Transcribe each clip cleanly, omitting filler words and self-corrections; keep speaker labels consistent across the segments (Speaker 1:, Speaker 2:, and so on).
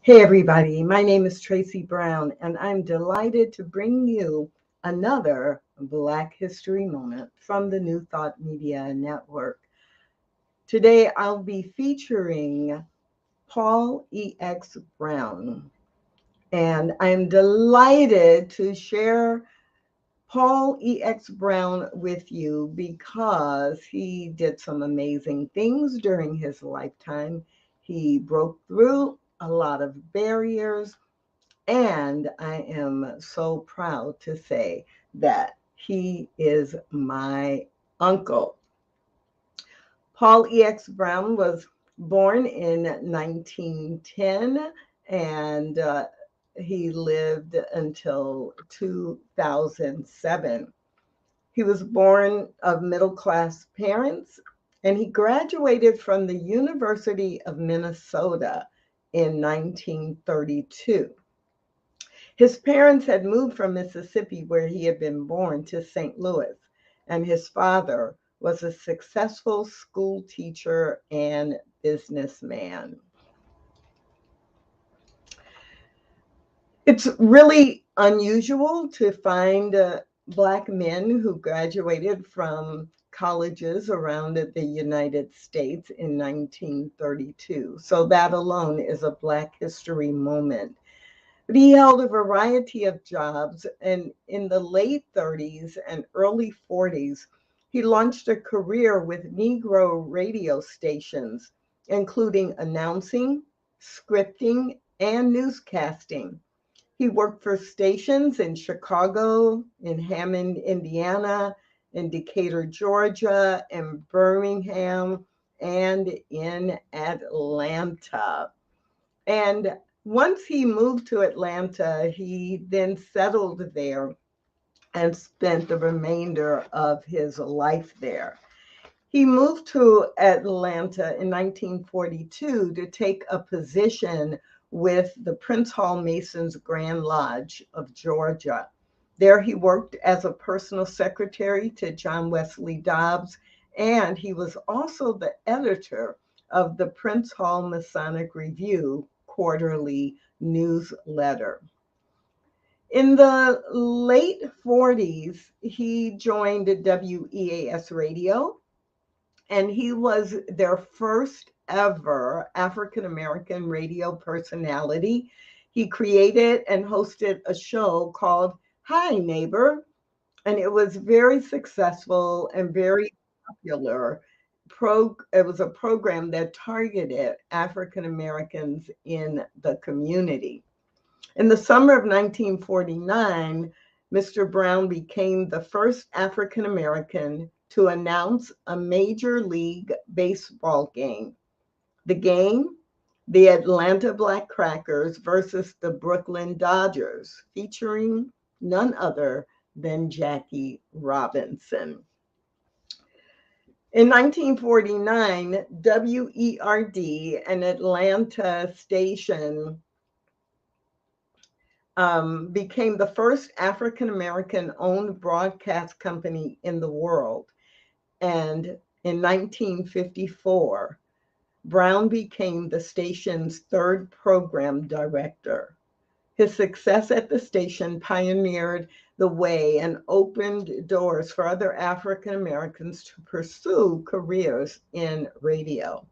Speaker 1: Hey everybody, my name is Tracy Brown, and I'm delighted to bring you another Black History Moment from the New Thought Media Network. Today I'll be featuring Paul E.X. Brown, and I'm delighted to share Paul E.X. Brown with you because he did some amazing things during his lifetime. He broke through a lot of barriers. And I am so proud to say that he is my uncle. Paul E.X. Brown was born in 1910 and he lived until 2007. He was born of middle class parents and he graduated from the University of Minnesota in 1932. His parents had moved from Mississippi, where he had been born, to St. Louis, and his father was a successful school teacher and businessman. It's really unusual to find Black men who graduated from colleges around the United States in 1932. So that alone is a Black history moment. But he held a variety of jobs, and in the late 30s and early 40s, he launched a career with Negro radio stations, including announcing, scripting, and newscasting. He worked for stations in Chicago, in Hammond, Indiana, in Decatur, Georgia, in Birmingham, and in Atlanta. And once he moved to Atlanta, he then settled there and spent the remainder of his life there. He moved to Atlanta in 1942 to take a position with the Prince Hall Masons Grand Lodge of Georgia. There he worked as a personal secretary to John Wesley Dobbs, and he was also the editor of the Prince Hall Masonic Review quarterly newsletter. In the late 40s, he joined WEAS Radio, and he was their first ever African American radio personality. He created and hosted a show called Hi Neighbor, and it was very successful and very popular. It was a program that targeted African Americans in the community. In the summer of 1949, Mr. Brown became the first African American to announce a Major League Baseball game. The game, the Atlanta Black Crackers versus the Brooklyn Dodgers, featuring none other than Jackie Robinson. In 1949, WERD, an Atlanta station, became the first African American owned broadcast company in the world. And in 1954, Brown became the station's third program director. His success at the station pioneered the way and opened doors for other African Americans to pursue careers in radio.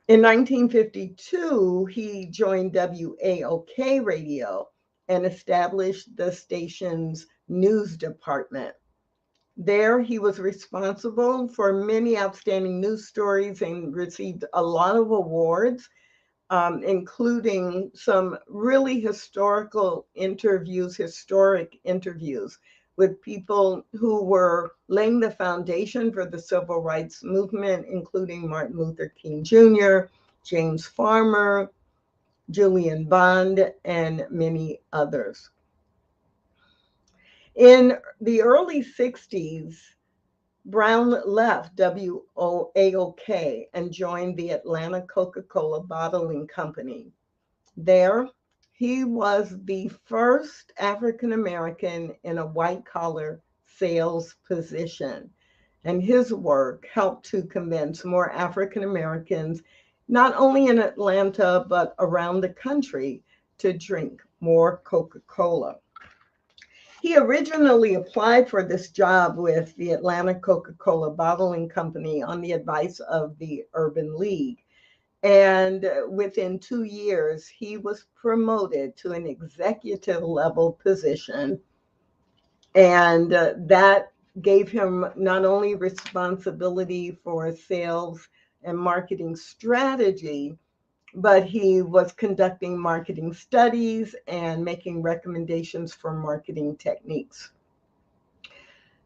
Speaker 1: In 1952, he joined WAOK Radio and established the station's news department. There, he was responsible for many outstanding news stories and received a lot of awards, including some really historic interviews with people who were laying the foundation for the civil rights movement, including Martin Luther King Jr., James Farmer, Julian Bond, and many others. In the early 60s, Brown left WAOK and joined the Atlanta Coca-Cola Bottling Company. There, he was the first African American in a white collar sales position, and his work helped to convince more African Americans not only in Atlanta, but around the country to drink more Coca-Cola. He originally applied for this job with the Atlanta Coca-Cola Bottling Company on the advice of the Urban League. And within 2 years, he was promoted to an executive level position. And that gave him not only responsibility for sales and marketing strategy, but he was conducting marketing studies and making recommendations for marketing techniques.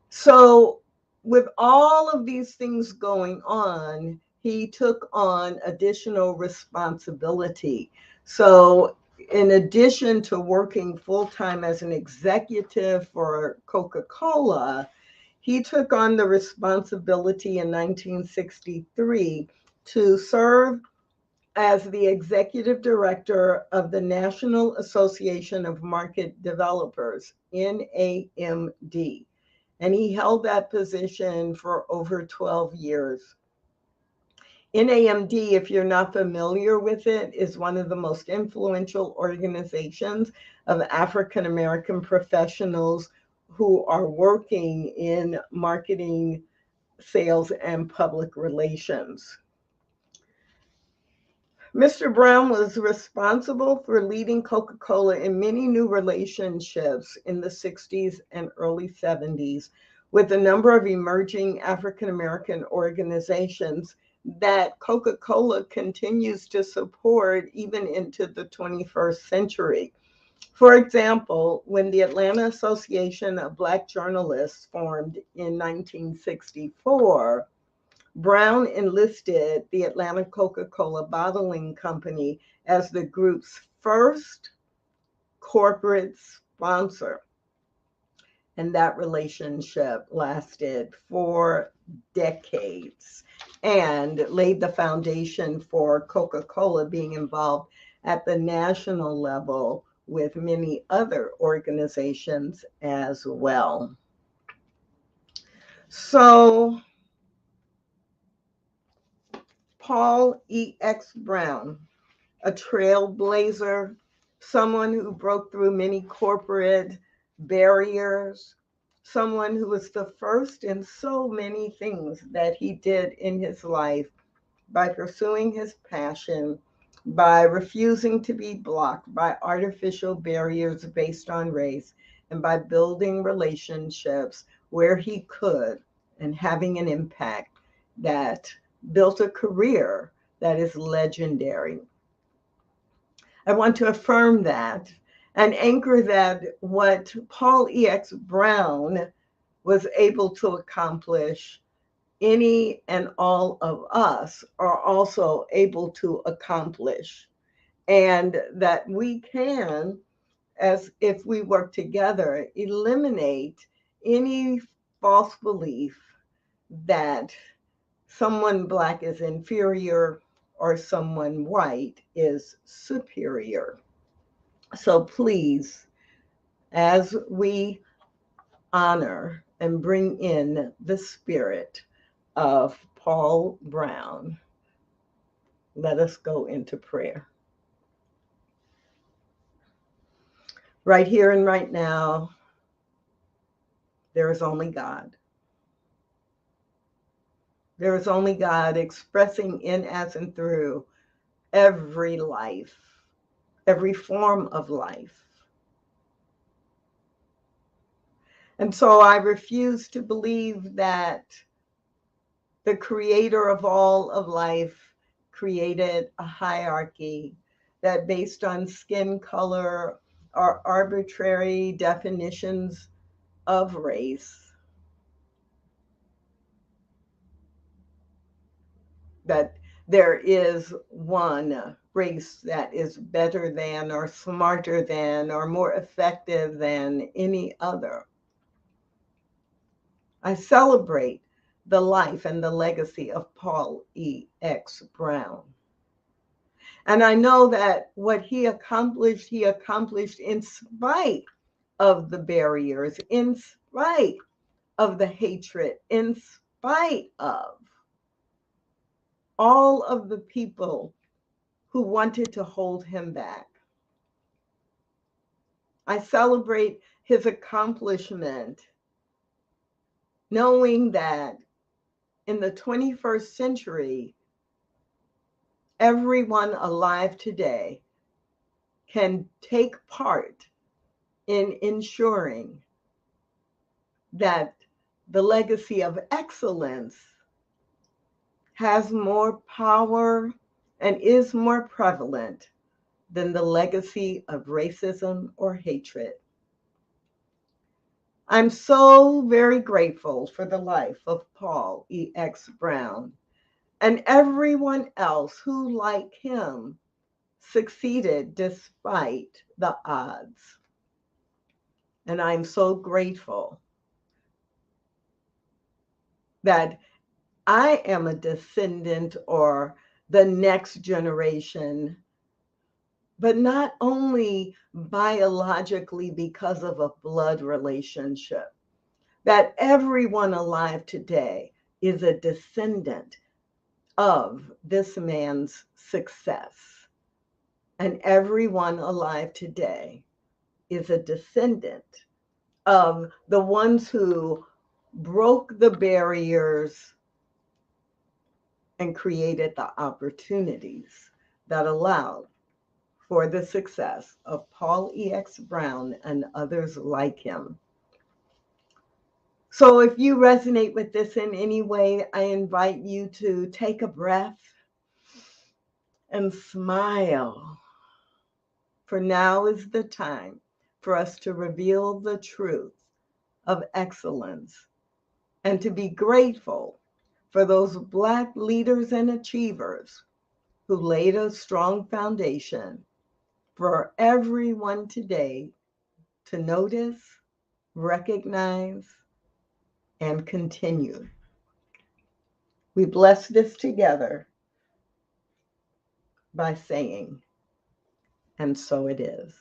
Speaker 1: So, with all of these things going on, he took on additional responsibility. So, in addition to working full time as an executive for Coca-Cola, he took on the responsibility in 1963 to serve as the executive director of the National Association of Market Developers, NAMD. And he held that position for over 12 years. NAMD, if you're not familiar with it, is one of the most influential organizations of African American professionals who are working in marketing, sales, and public relations. Mr. Brown was responsible for leading Coca-Cola in many new relationships in the 60s and early 70s with a number of emerging African American organizations that Coca-Cola continues to support even into the 21st century. For example, when the Atlanta Association of Black Journalists formed in 1964, Brown enlisted the Atlanta Coca-Cola Bottling Company as the group's first corporate sponsor. And that relationship lasted for decades and laid the foundation for Coca-Cola being involved at the national level with many other organizations as well. So, Paul E.X. Brown, a trailblazer, someone who broke through many corporate barriers, someone who was the first in so many things that he did in his life by pursuing his passion, by refusing to be blocked by artificial barriers based on race, and by building relationships where he could and having an impact that built a career that is legendary. I want to affirm that and anchor that what Paul E.X. Brown was able to accomplish, any and all of us are also able to accomplish. And that we can, as if we work together, eliminate any false belief that someone Black is inferior or someone white is superior. So please, as we honor and bring in the spirit of Paul Brown, let us go into prayer. Right here and right now, there is only God. There is only God expressing in, as, and through every life, every form of life. And so I refuse to believe that the creator of all of life created a hierarchy that, based on skin color or arbitrary definitions of race, that there is one race that is better than or smarter than or more effective than any other. I celebrate the life and the legacy of Paul E.X. Brown. And I know that what he accomplished in spite of the barriers, in spite of the hatred, in spite of all of the people who wanted to hold him back. I celebrate his accomplishment, knowing that in the 21st century, everyone alive today can take part in ensuring that the legacy of excellence has more power and is more prevalent than the legacy of racism or hatred. I'm so very grateful for the life of Paul E.X. Brown and everyone else who, like him, succeeded despite the odds. And I'm so grateful that I am a descendant or the next generation, but not only biologically because of a blood relationship, that everyone alive today is a descendant of this man's success. And everyone alive today is a descendant of the ones who broke the barriers and created the opportunities that allowed for the success of Paul E.X. Brown and others like him. So if you resonate with this in any way, I invite you to take a breath and smile. For now is the time for us to reveal the truth of excellence and to be grateful for those Black leaders and achievers who laid a strong foundation for everyone today to notice, recognize, and continue. We bless this together by saying, and so it is.